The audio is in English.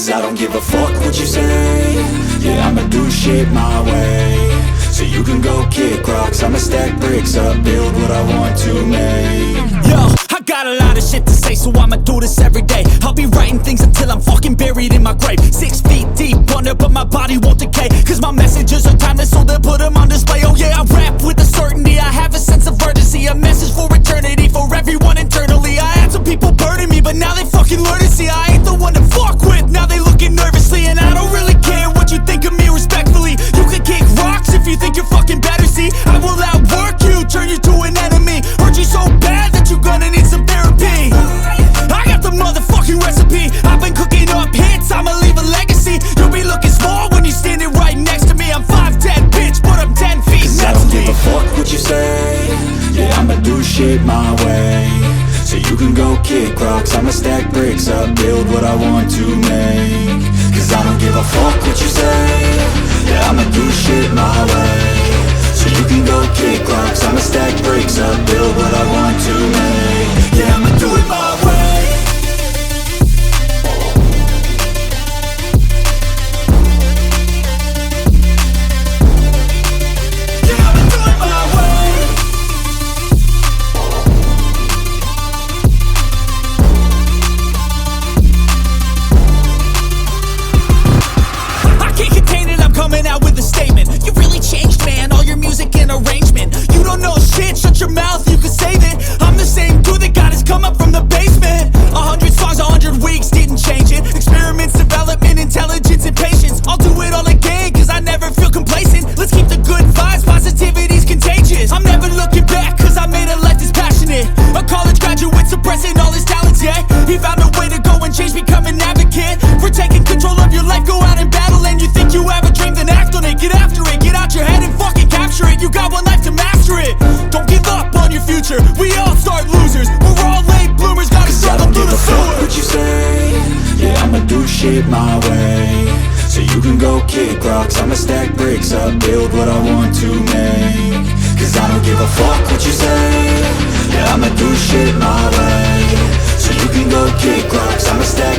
Cause I don't give a fuck what you say. Yeah, I'ma do shit my way. So you can go kick rocks, I'ma stack bricks up, build what I want to make. Yo, I got a lot of shit to say, so I'ma do this every day. I'll be writing things until I'm fucking buried in my grave. 6 feet deep under, but my body won't decay. Cause my messages are timeless, so they'll put them on display. Oh yeah, I rap with a certainty, I have a sense of urgency. A message for eternity, for everyone internally. I had some people burning me, but now they fucking learn to see I ain't the one to fuck with, now they looking nervously. And I don't really care what you think of me, respectfully. You can kick rocks if you think you're fucking better, see. I will outwork you, turn you to an enemy. Hurt you so bad that you're gonna need some therapy. I got the motherfucking recipe. I've been cooking up hits, I'ma leave a legacy. You'll be looking small when you're standing right next to me. I'm 5'10", bitch, but I'm 10 feet Cause next I don't to me. give a fuck what you say. Yeah, I'ma do shit my way. So you can go kick rocks, I'ma stack bricks up, build what I want to make. Cause I don't give a fuck what you say. Yeah, I'ma do shit my way. So you can go kick rocks, I'ma stack bricks up, build what I want to make. Yeah, I'ma do it my way. Coming out with a statement. You really changed, man, all your music and arrangement. You don't know shit, shut your mouth, you can save it. I'm the same dude that got his come up from the basement. 100 songs, 100 weeks, didn't change it. Experiments, development, intelligence, and patience. I'll do it all again, cause I never feel complacent. Let's keep the good vibes, positivity's contagious. I'm never looking back, cause I made a life that's passionate. A college graduate suppressing all his talents, yeah. He found a way to go and change, become an advocate. For taking control of your life, go out and battle. And you think you have a dream, then act on it. Get after it, get out your head and fucking capture it. You got one life to master it. Don't give up on your future, we all start losers. We're all late bloomers, gotta struggle through the sewer. What you say? Yeah, I'ma do shit my way. So you can go kick rocks, I'ma stack bricks up, build what I want to make. Cause I don't give a fuck what you say. Yeah, I'ma do shit my way. So you can go kick rocks, I'ma stack